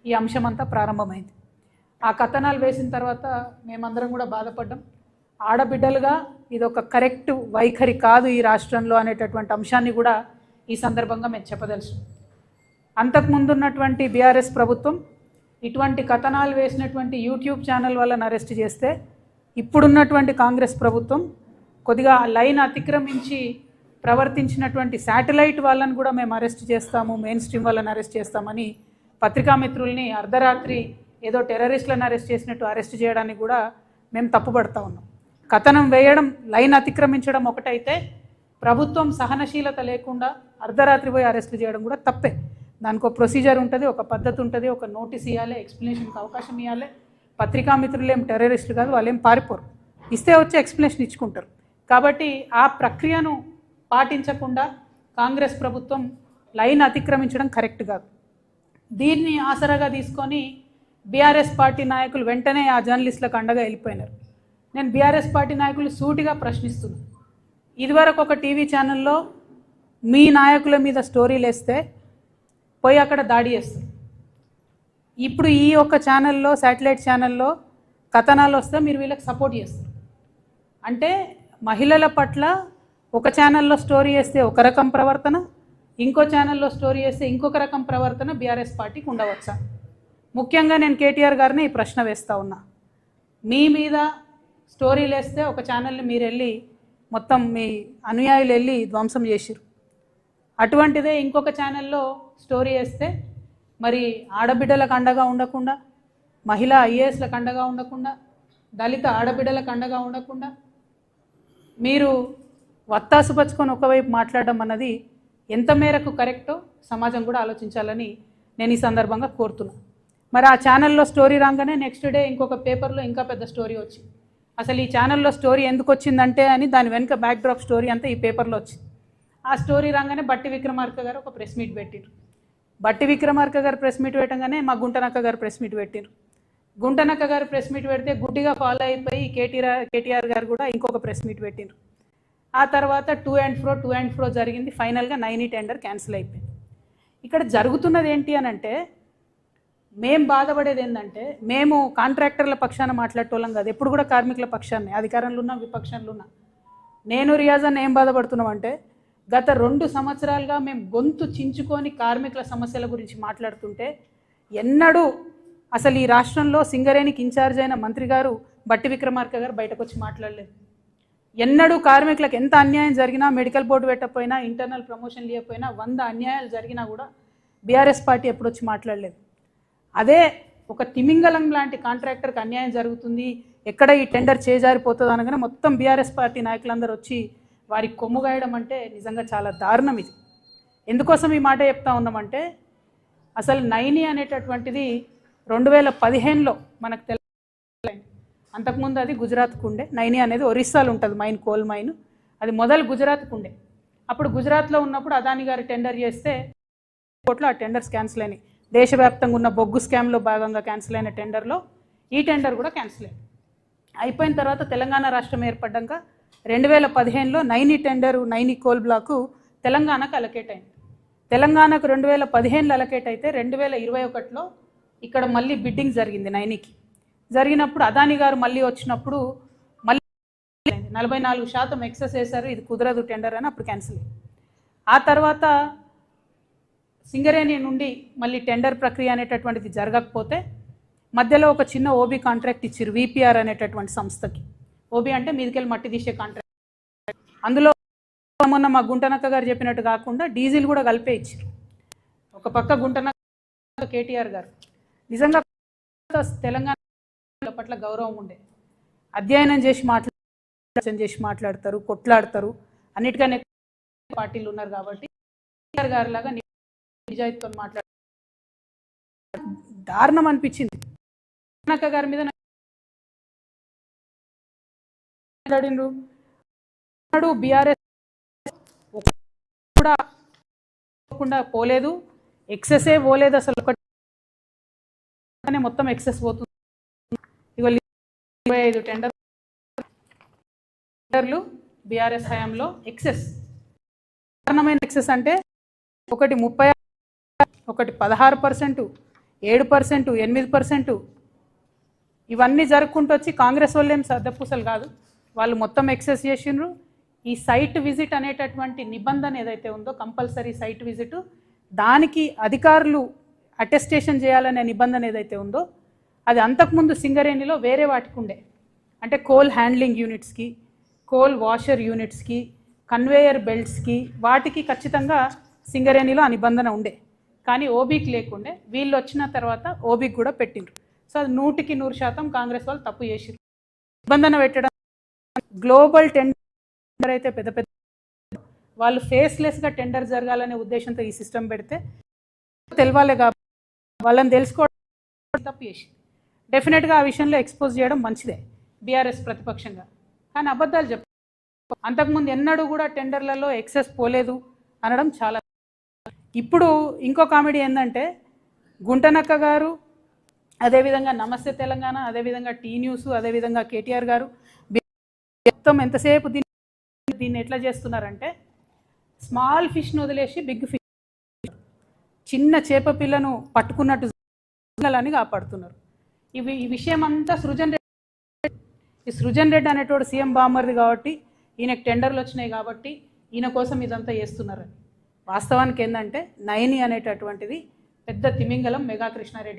ఈ అంశం అంతా ప్రారంభమైంది. ఆ కథనాలు వేసిన తర్వాత మేమందరం కూడా బాధపడ్డాం. ఆడబిడ్డలుగా ఇది ఒక కరెక్ట్ వైఖరి కాదు ఈ రాష్ట్రంలో అనేటటువంటి అంశాన్ని కూడా ఈ సందర్భంగా మేము చెప్పదలుచు. అంతకుముందు ఉన్నటువంటి బీఆర్ఎస్ ప్రభుత్వం ఇటువంటి కథనాలు వేసినటువంటి యూట్యూబ్ ఛానల్ వాళ్ళని అరెస్ట్ చేస్తే, ఇప్పుడున్నటువంటి కాంగ్రెస్ ప్రభుత్వం కొద్దిగా లైన్ అతిక్రమించి ప్రవర్తించినటువంటి శాటిలైట్ వాళ్ళని కూడా మేము అరెస్ట్ చేస్తాము, మెయిన్ స్ట్రీమ్ వాళ్ళని అరెస్ట్ చేస్తామని పత్రికా మిత్రుల్ని అర్ధరాత్రి ఏదో టెర్రరిస్టులను అరెస్ట్ చేసినట్టు అరెస్ట్ చేయడానికి కూడా మేము తప్పుపడతా ఉన్నాం. కథనం వేయడం, లైన్ అతిక్రమించడం ఒకటైతే, ప్రభుత్వం సహనశీలత లేకుండా అర్ధరాత్రి పోయి అరెస్టులు చేయడం కూడా తప్పే. దానికి ఒక ప్రొసీజర్ ఉంటుంది, ఒక పద్ధతి ఉంటుంది, ఒక నోటీస్ ఇవ్వాలి, ఎక్స్ప్లెనేషన్కి అవకాశం ఇవ్వాలి. పత్రికా మిత్రులు ఏం టెర్రరిస్టులు కాదు, వాళ్ళు ఏం పారిపోరు, ఇస్తే వచ్చి ఎక్స్ప్లెనేషన్ ఇచ్చుకుంటారు. కాబట్టి ఆ ప్రక్రియను పాటించకుండా కాంగ్రెస్ ప్రభుత్వం లైన్ అతిక్రమించడం కరెక్ట్ కాదు. దీన్ని ఆసరాగా తీసుకొని బీఆర్ఎస్ పార్టీ నాయకులు వెంటనే ఆ జర్నలిస్టులకు అండగా వెళ్ళిపోయినారు. నేను బీఆర్ఎస్ పార్టీ నాయకులు సూటిగా ప్రశ్నిస్తున్నాను. ఇదివరకు ఒక టీవీ ఛానల్లో మీ నాయకుల మీద స్టోరీలు వేస్తే పోయి అక్కడ దాడి చేస్తారు. ఇప్పుడు ఈ ఒక్క ఛానల్లో, శాటిలైట్ ఛానల్లో కథనాలు వస్తే మీరు వీళ్ళకి సపోర్ట్ చేస్తారు. అంటే మహిళల పట్ల ఒక ఛానల్లో స్టోరీ వేస్తే ఒక రకం ప్రవర్తన, ఇంకో ఛానల్లో స్టోరీ వేస్తే ఇంకొక రకం ప్రవర్తన బీఆర్ఎస్ పార్టీకి ఉండవచ్చా? ముఖ్యంగా నేను కేటీఆర్ గారిని ఈ ప్రశ్న వేస్తూ ఉన్నా. మీ మీద స్టోరీలు వేస్తే ఒక ఛానల్ని మీరు వెళ్ళి మొత్తం మీ అనుయాయులు వెళ్ళి ధ్వంసం చేసిరు. అటువంటిదే ఇంకొక ఛానల్లో స్టోరీ వేస్తే మరి ఆడబిడ్డలకు అండగా ఉండకుండా, మహిళా ఐఏఎస్లకు అండగా ఉండకుండా, దళిత ఆడబిడ్డలకు అండగా ఉండకుండా మీరు వత్తాసు పచ్చుకొని ఒకవైపు మాట్లాడడం అన్నది ఎంత మేరకు కరెక్టో సమాజం కూడా ఆలోచించాలని నేను ఈ సందర్భంగా కోరుతున్నాను. మరి ఆ ఛానల్లో స్టోరీ రాగానే నెక్స్ట్ డే ఇంకొక పేపర్లో ఇంకా పెద్ద స్టోరీ వచ్చింది. అసలు ఈ ఛానల్లో స్టోరీ ఎందుకు వచ్చిందంటే అని దాని వెనుక బ్యాక్డ్రాప్ స్టోరీ అంతా ఈ పేపర్లో వచ్చింది. ఆ స్టోరీ రాగానే బట్టి విక్రమార్క గారు ఒక ప్రెస్ మీట్ పెట్టారు. బట్టి విక్రమార్క గారు ప్రెస్ మీట్ పెట్టగానే మా గుంటనక్క గారు ప్రెస్ మీట్ పెట్టారు. గుంటనక్క గారు ప్రెస్ మీట్ పెడితే గుడ్డిగా ఫాలో అయిపోయి కేటీఆర్ గారు కూడా ఇంకొక ప్రెస్ మీట్ పెట్టారు. ఆ తర్వాత టూ అండ్ ఫ్రో జరిగింది. ఫైనల్గా 9 టెండర్ క్యాన్సిల్ అయిపోయింది. ఇక్కడ జరుగుతున్నది ఏంటి అని అంటే, మేము బాధపడేది ఏంటంటే, మేము కాంట్రాక్టర్ల పక్షాన మాట్లాడేటోళ్ళం కాదు, ఎప్పుడు కూడా కార్మికుల పక్షాన్ని, అధికారంలో ఉన్నా విపక్షంలో ఉన్నా. నేను రియాజన్ ఏం బాధపడుతున్నామంటే, గత 2 సంవత్సరాలుగా మేము గొంతు చించుకొని కార్మికుల సమస్యల గురించి మాట్లాడుతుంటే, ఎన్నడూ అసలు ఈ రాష్ట్రంలో సింగరేణికి ఇన్ఛార్జ్ అయిన మంత్రి గారు బట్టి విక్రమార్క గారు బయటకు వచ్చి మాట్లాడలేదు. ఎన్నడూ కార్మికులకు ఎంత అన్యాయం జరిగినా, మెడికల్ బోర్డు పెట్టకపోయినా, ఇంటర్నల్ ప్రమోషన్ లేకపోయినా, 100 అన్యాయాలు జరిగినా కూడా బీఆర్ఎస్ పార్టీ ఎప్పుడు వచ్చి మాట్లాడలేదు. అదే ఒక తిమింగలం లాంటి కాంట్రాక్టర్కి అన్యాయం జరుగుతుంది, ఎక్కడ ఈ టెండర్ చేజారిపోతుంది అనగానే మొత్తం బీఆర్ఎస్ పార్టీ నాయకులందరూ వచ్చి వారి కొమ్ముగాయడం అంటే నిజంగా చాలా దారుణం. ఇది ఎందుకోసం ఈ మాట చెప్తా ఉన్నామంటే, అసలు నైని అనేటటువంటిది 2015లో మనకు తెలంగాణ, అంతకుముందు అది గుజరాత్కు ఉండే. నైని అనేది ఒరిస్సాలో ఉంటుంది మైన్, కోల్ మైన్. అది మొదలు గుజరాత్కు ఉండే. అప్పుడు గుజరాత్లో ఉన్నప్పుడు అదాని గారు టెండర్ చేస్తే కోట్లో ఆ టెండర్స్ క్యాన్సిల్ అయినాయి. దేశవ్యాప్తంగా ఉన్న బొగ్గు స్కామ్లో భాగంగా క్యాన్సిల్ అయిన టెండర్లో ఈ టెండర్ కూడా క్యాన్సిల్ అయింది. అయిపోయిన తర్వాత తెలంగాణ రాష్ట్రం ఏర్పడ్డాక 2015లో Naini tender, Naini coal block తెలంగాణకు అలకేట్ అయింది. తెలంగాణకు 2015లో అలకేట్ అయితే 2021లో ఇక్కడ మళ్ళీ బిడ్డింగ్ జరిగింది నైనికి. జరిగినప్పుడు అదాని గారు మళ్ళీ వచ్చినప్పుడు మళ్ళీ 44% ఎక్సెస్ వేశారు, ఇది కుదరదు టెండర్ అని అప్పుడు క్యాన్సిల్ అయింది. ఆ తర్వాత సింగరేణి నుండి మళ్ళీ టెండర్ ప్రక్రియ అనేటటువంటిది జరగకపోతే మధ్యలో ఒక చిన్న ఓబీ కాంట్రాక్ట్ ఇచ్చారు విపిఆర్ అనేటటువంటి సంస్థకి. ఓబీ అంటే మీదికెళ్ళి మట్టి తీసే కాంట్రాక్ట్. అందులో మొన్న మా గుంటనక్క గారు చెప్పినట్టు కాకుండా డీజిల్ కూడా కలిపే ఇచ్చారు. ఒక పక్క గుంటనక్క, కేటీఆర్ గారు నిజంగా తెలంగాణ పట్ల గౌరవం ఉండే, అధ్యయనం చేసి మాట్లాడతారు, కొట్లాడతారు, అన్నిటికన్నా పార్టీలు ఉన్నారు కాబట్టి కేటీఆర్ గారి లాగా నిజాయితీతో మాట్లాడ దారుణం అనిపించింది. గుంటనక్క గారి మీద మాట్లాడినరు. బీఆర్ఎస్ కూడా పోలేదు, ఎక్సెసే పోలేదు, అసలు ఒకటి మొత్తం ఎక్సెస్ పోతుంది. ఇవాళ 25 టెండర్లు బీఆర్ఎస్ హయాంలో ఎక్సెస్. కారణమైన ఎక్సెస్ అంటే ఒకటి 30, ఒకటి 16%, 7%, 8%. ఇవన్నీ జరుపుకుంటూ వచ్చి కాంగ్రెస్ వాళ్ళు ఏం సర్దపూసలు కాదు, వాళ్ళు మొత్తం ఎక్సెస్ చేసిండ్రు. ఈ సైట్ విజిట్ అనేటటువంటి నిబంధన ఏదైతే ఉందో, కంపల్సరీ సైట్ విజిట్, దానికి అధికారులు అటెస్టేషన్ చేయాలనే నిబంధన ఏదైతే ఉందో, అది అంతకుముందు సింగరేణిలో వేరే వాటికి ఉండే. అంటే కోల్ హ్యాండ్లింగ్ యూనిట్స్కి, కోల్ వాషర్ యూనిట్స్కి, కన్వేయర్ బెల్ట్స్కి, వాటికి ఖచ్చితంగా సింగరేణిలో ఆ నిబంధన ఉండే. కానీ ఓబీకి లేకుండే. వీళ్ళు వచ్చిన తర్వాత ఓబీకి కూడా పెట్టిండ్రు. సో అది 100% కాంగ్రెస్ వాళ్ళు తప్పు చేసిరు. నిబంధన పెట్టడం, గ్లోబల్ టెండర్ అయితే పెద్ద పెద్ద వాళ్ళు ఫేస్లెస్గా టెండర్ జరగాలనే ఉద్దేశంతో ఈ సిస్టమ్ పెడితే తెలవాలి కాబట్టి వాళ్ళని తెలుసుకోవడం తప్పు చేసి డెఫినెట్గా ఆ విషయంలో ఎక్స్పోజ్ చేయడం మంచిదే బీఆర్ఎస్ ప్రతిపక్షంగా. కానీ అబద్ధాలు చెప్ప, అంతకుముందు ఎన్నడూ కూడా టెండర్లలో ఎక్సెస్ పోలేదు అనడం చాలా. ఇప్పుడు ఇంకో కామెడీ ఏంటంటే, గుంటనక్క గారు, అదేవిధంగా నమస్తే తెలంగాణ, అదేవిధంగా టీ న్యూస్, అదేవిధంగా కేటీఆర్ గారు మొత్తం ఎంతసేపు దీన్ని ఎట్లా చేస్తున్నారంటే, స్మాల్ ఫిష్ను వదిలేసి బిగ్ ఫిష్, చిన్న చేప పిల్లను పట్టుకున్నట్టు అని కాపాడుతున్నారు. ఈ విషయం అంతా సృజన్ రెడ్డి. ఈ సృజన్ రెడ్డి అనేటోడు సీఎం బామ్మర్ది కాబట్టి, ఈయనకు టెండర్లు వచ్చినాయి కాబట్టి ఈయన కోసం ఇదంతా చేస్తున్నారని. వాస్తవానికి ఏంటంటే, నయని అనేటటువంటిది పెద్ద తిమింగలం మెగా కృష్ణారెడ్డి.